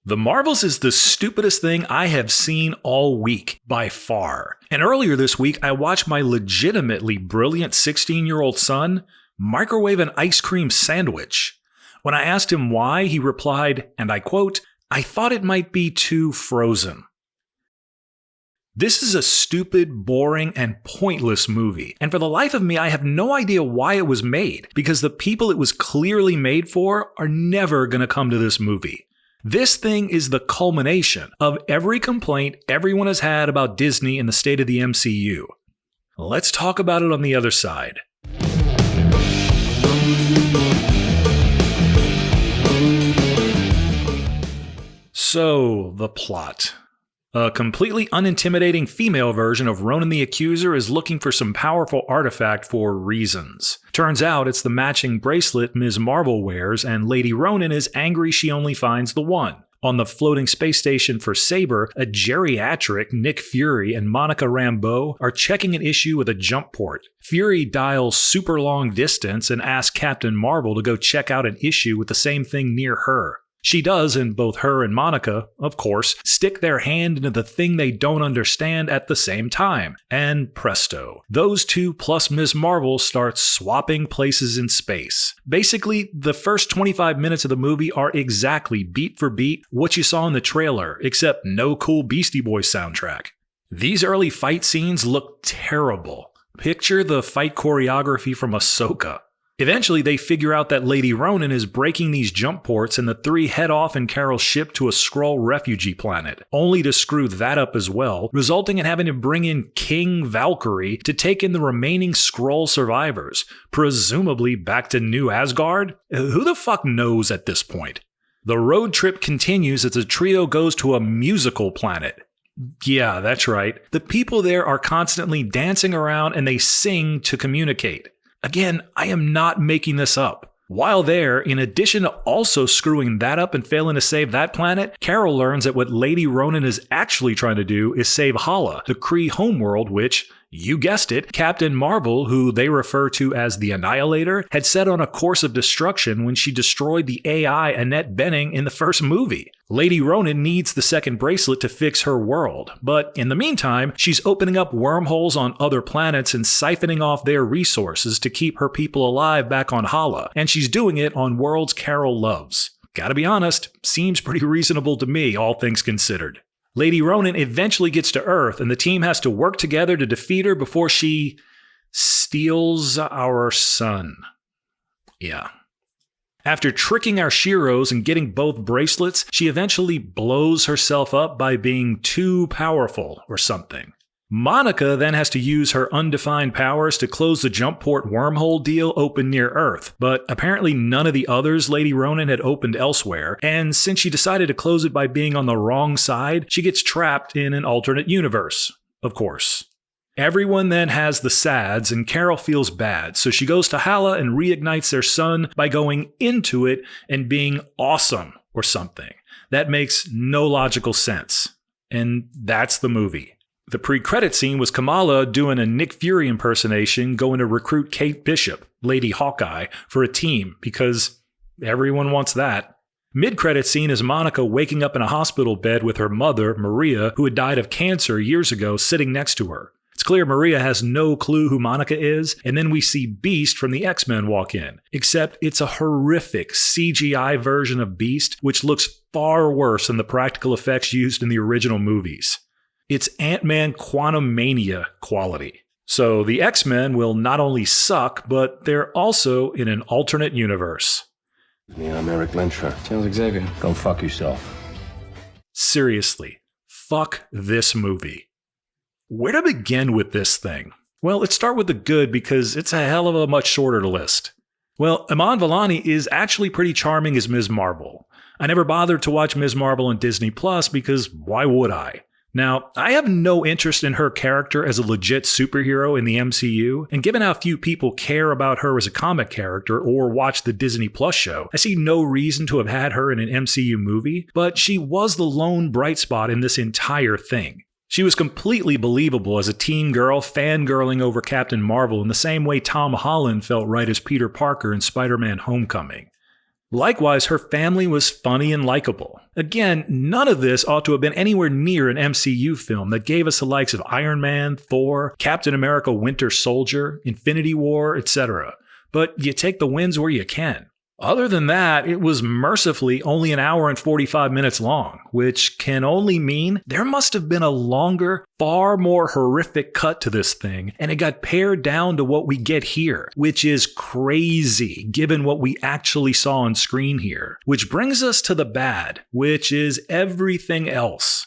The Marvels is the stupidest thing I have seen all week, by far. And earlier this week, I watched my legitimately brilliant 16-year-old son microwave an ice cream sandwich. When I asked him why, he replied, and I quote, "I thought it might be too frozen." This is a stupid, boring, and pointless movie, and for the life of me, I have no idea why it was made, because the people it was clearly made for are never going to come to this movie. This thing is the culmination of every complaint everyone has had about Disney and the state of the MCU. Let's talk about it on the other side. So, the plot. A completely unintimidating female version of Ronan the Accuser is looking for some powerful artifact for reasons. Turns out it's the matching bracelet Ms. Marvel wears, and Lady Ronan is angry she only finds the one. On the floating space station for Saber, a geriatric Nick Fury and Monica Rambeau are checking an issue with a jump port. Fury dials super long distance and asks Captain Marvel to go check out an issue with the same thing near her. She does, and both her and Monica, of course, stick their hand into the thing they don't understand at the same time. And presto, those two plus Ms. Marvel start swapping places in space. Basically, the first 25 minutes of the movie are exactly beat for beat what you saw in the trailer, except no cool Beastie Boys soundtrack. These early fight scenes look terrible. Picture the fight choreography from Ahsoka. Eventually, they figure out that Lady Ronan is breaking these jump ports and the three head off in Carol's ship to a Skrull refugee planet, only to screw that up as well, resulting in having to bring in King Valkyrie to take in the remaining Skrull survivors, presumably back to New Asgard? Who the fuck knows at this point? The road trip continues as the trio goes to a musical planet. Yeah, that's right. The people there are constantly dancing around and they sing to communicate. Again, I am not making this up. While there, in addition to also screwing that up and failing to save that planet, Carol learns that what Lady Ronan is actually trying to do is save Hala, the Kree homeworld which, you guessed it, Captain Marvel, who they refer to as the Annihilator, had set on a course of destruction when she destroyed the AI Annette Bening in the first movie. Lady Ronan needs the second bracelet to fix her world, but in the meantime, she's opening up wormholes on other planets and siphoning off their resources to keep her people alive back on Hala, and she's doing it on worlds Carol loves. Gotta be honest, seems pretty reasonable to me, all things considered. Lady Ronan eventually gets to Earth, and the team has to work together to defeat her before she steals our son. Yeah. After tricking our Shiros and getting both bracelets, she eventually blows herself up by being too powerful or something. Monica then has to use her undefined powers to close the jump port wormhole deal open near Earth, but apparently none of the others Lady Ronan had opened elsewhere, and since she decided to close it by being on the wrong side, she gets trapped in an alternate universe, of course. Everyone then has the SADS, and Carol feels bad, so she goes to Hala and reignites their son by going into it and being awesome or something. That makes no logical sense. And that's the movie. The pre-credit scene was Kamala doing a Nick Fury impersonation going to recruit Kate Bishop, Lady Hawkeye, for a team, because everyone wants that. Mid-credit scene is Monica waking up in a hospital bed with her mother, Maria, who had died of cancer years ago, sitting next to her. It's clear Maria has no clue who Monica is, and then we see Beast from the X-Men walk in. Except it's a horrific CGI version of Beast, which looks far worse than the practical effects used in the original movies. It's Ant-Man Quantumania quality. So the X-Men will not only suck, but they're also in an alternate universe. Yeah, I'm Eric Lensher. Tell Xavier. Go fuck yourself. Seriously, fuck this movie. Where to begin with this thing? Well, let's start with the good because it's a hell of a much shorter list. Well, Iman Vellani is actually pretty charming as Ms. Marvel. I never bothered to watch Ms. Marvel on Disney Plus because why would I? Now, I have no interest in her character as a legit superhero in the MCU, and given how few people care about her as a comic character or watch the Disney Plus show, I see no reason to have had her in an MCU movie, but she was the lone bright spot in this entire thing. She was completely believable as a teen girl fangirling over Captain Marvel in the same way Tom Holland felt right as Peter Parker in Spider-Man Homecoming. Likewise, her family was funny and likable. Again, none of this ought to have been anywhere near an MCU film that gave us the likes of Iron Man, Thor, Captain America Winter Soldier, Infinity War, etc. But you take the wins where you can. Other than that, it was mercifully only an hour and 45 minutes long, which can only mean there must have been a longer, far more horrific cut to this thing, and it got pared down to what we get here, which is crazy given what we actually saw on screen here. Which brings us to the bad, which is everything else.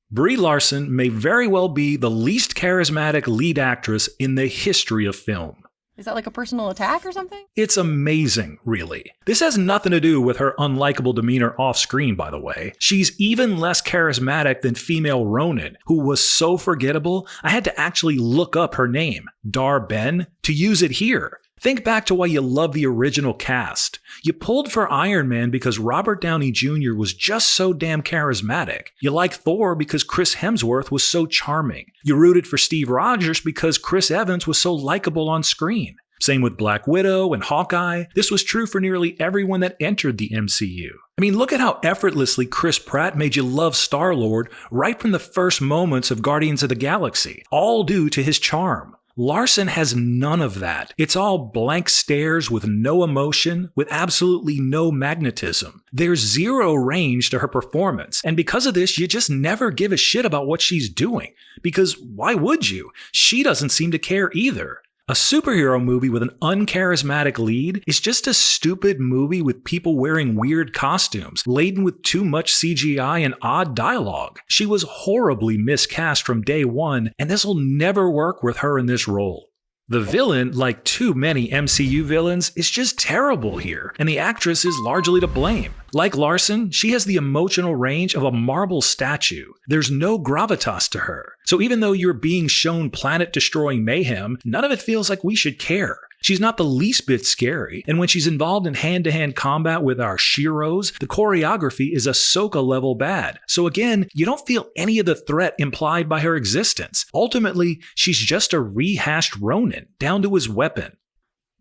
Brie Larson may very well be the least charismatic lead actress in the history of film. Is that like a personal attack or something? It's amazing, really. This has nothing to do with her unlikable demeanor off-screen, by the way. She's even less charismatic than female Ronin, who was so forgettable, I had to actually look up her name, Dar Ben, to use it here. Think back to why you love the original cast. You pulled for Iron Man because Robert Downey Jr. was just so damn charismatic. You like Thor because Chris Hemsworth was so charming. You rooted for Steve Rogers because Chris Evans was so likable on screen. Same with Black Widow and Hawkeye. This was true for nearly everyone that entered the MCU. I mean, look at how effortlessly Chris Pratt made you love Star-Lord right from the first moments of Guardians of the Galaxy, all due to his charm. Larson has none of that. It's all blank stares with no emotion, with absolutely no magnetism. There's zero range to her performance, and because of this, you just never give a shit about what she's doing. Because why would you? She doesn't seem to care either. A superhero movie with an uncharismatic lead is just a stupid movie with people wearing weird costumes, laden with too much CGI and odd dialogue. She was horribly miscast from day one, and this'll never work with her in this role. The villain, like too many MCU villains, is just terrible here, and the actress is largely to blame. Like Larson, she has the emotional range of a marble statue. There's no gravitas to her. So even though you're being shown planet-destroying mayhem, none of it feels like we should care. She's not the least bit scary, and when she's involved in hand-to-hand combat with our Shiros, the choreography is Ahsoka level bad. So again, you don't feel any of the threat implied by her existence. Ultimately, she's just a rehashed Ronin, down to his weapon.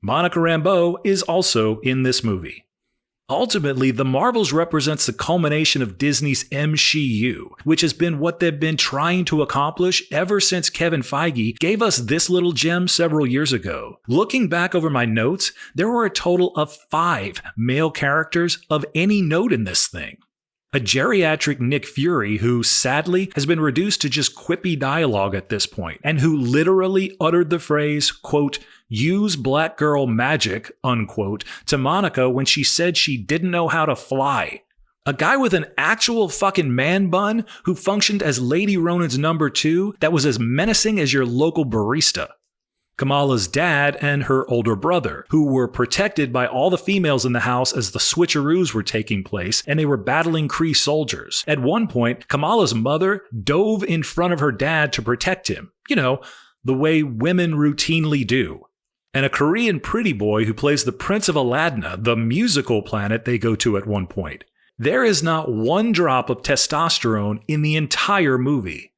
Monica Rambeau is also in this movie. Ultimately, the Marvels represents the culmination of Disney's MCU, which has been what they've been trying to accomplish ever since Kevin Feige gave us this little gem several years ago. Looking back over my notes, there were a total of 5 male characters of any note in this thing. A geriatric Nick Fury who, sadly, has been reduced to just quippy dialogue at this point, and who literally uttered the phrase, quote, "use black girl magic," unquote, to Monica when she said she didn't know how to fly. A guy with an actual fucking man bun who functioned as Lady Ronin's number 2 that was as menacing as your local barista. Kamala's dad and her older brother, who were protected by all the females in the house as the switcheroos were taking place and they were battling Kree soldiers. At one point, Kamala's mother dove in front of her dad to protect him. You know, the way women routinely do. And a Korean pretty boy who plays the Prince of Aladna, the musical planet they go to at one point. There is not one drop of testosterone in the entire movie.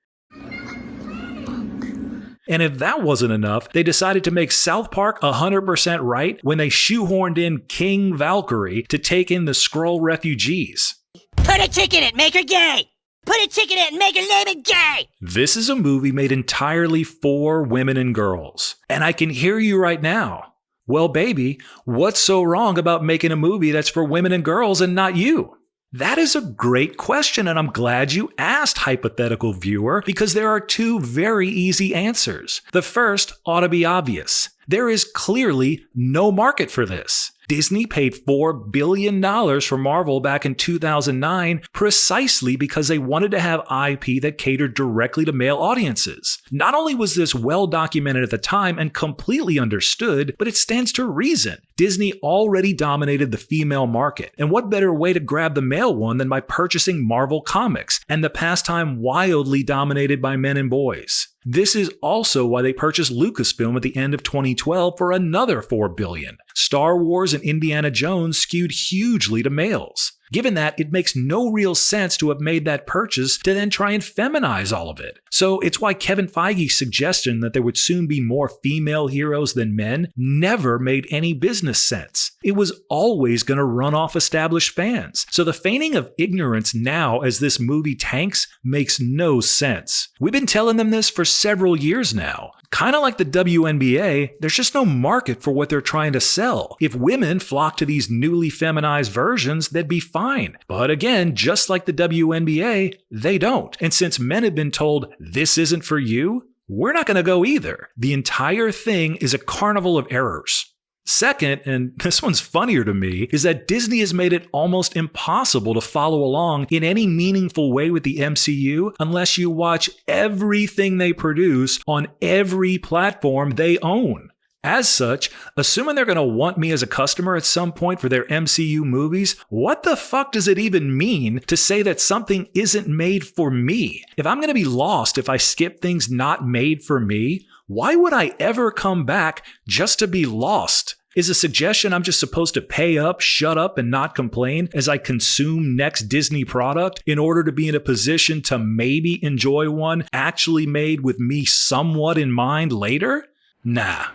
And if that wasn't enough, they decided to make South Park 100% right when they shoehorned in King Valkyrie to take in the Skrull refugees. Put a chick in it, make her gay! Put a chick in it and make her name it gay! This is a movie made entirely for women and girls. And I can hear you right now. Well, baby, what's so wrong about making a movie that's for women and girls and not you? That is a great question, and I'm glad you asked, hypothetical viewer, because there are 2 very easy answers. The first ought to be obvious. There is clearly no market for this. Disney paid $4 billion for Marvel back in 2009 precisely because they wanted to have IP that catered directly to male audiences. Not only was this well documented at the time and completely understood, but it stands to reason. Disney already dominated the female market, and what better way to grab the male one than by purchasing Marvel Comics, and the pastime wildly dominated by men and boys. This is also why they purchased Lucasfilm at the end of 2012 for another $4 billion. Star Wars and Indiana Jones skewed hugely to males. Given that, it makes no real sense to have made that purchase to then try and feminize all of it. So it's why Kevin Feige's suggestion that there would soon be more female heroes than men never made any business sense. It was always going to run off established fans. So the feigning of ignorance now as this movie tanks makes no sense. We've been telling them this for several years now. Kind of like the WNBA, there's just no market for what they're trying to sell. If women flock to these newly feminized versions, they'd be fine. But again, just like the WNBA, they don't. And since men have been told, this isn't for you, we're not going to go either. The entire thing is a carnival of errors. Second, and this one's funnier to me, is that Disney has made it almost impossible to follow along in any meaningful way with the MCU unless you watch everything they produce on every platform they own. As such, assuming they're going to want me as a customer at some point for their MCU movies, what the fuck does it even mean to say that something isn't made for me? If I'm going to be lost if I skip things not made for me, why would I ever come back just to be lost? Is a suggestion I'm just supposed to pay up, shut up, and not complain as I consume next Disney product in order to be in a position to maybe enjoy one actually made with me somewhat in mind later? Nah.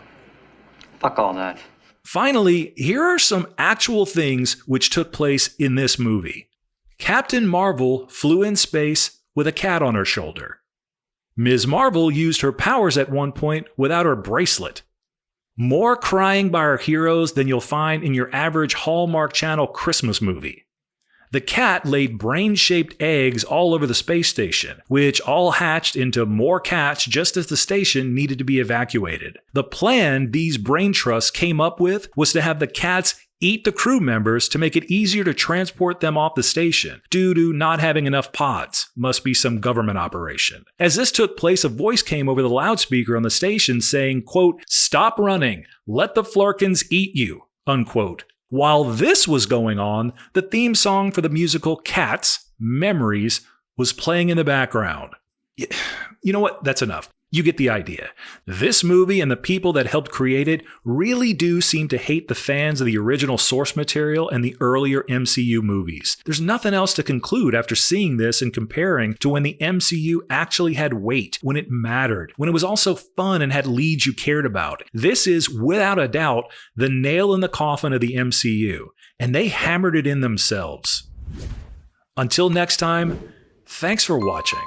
Fuck all that. Finally, here are some actual things which took place in this movie. Captain Marvel flew in space with a cat on her shoulder. Ms. Marvel used her powers at one point without her bracelet. More crying by our heroes than you'll find in your average Hallmark Channel Christmas movie. The cat laid brain-shaped eggs all over the space station, which all hatched into more cats just as the station needed to be evacuated. The plan these brain trusts came up with was to have the cats eat the crew members to make it easier to transport them off the station due to not having enough pods. Must be some government operation. As this took place, a voice came over the loudspeaker on the station saying, quote, "Stop running. Let the Flarkins eat you," unquote. While this was going on, the theme song for the musical Cats, Memories, was playing in the background. You know what? That's enough. You get the idea. This movie and the people that helped create it really do seem to hate the fans of the original source material and the earlier MCU movies. There's nothing else to conclude after seeing this and comparing to when the MCU actually had weight, when it mattered, when it was also fun and had leads you cared about. This is, without a doubt, the nail in the coffin of the MCU, and they hammered it in themselves. Until next time, thanks for watching.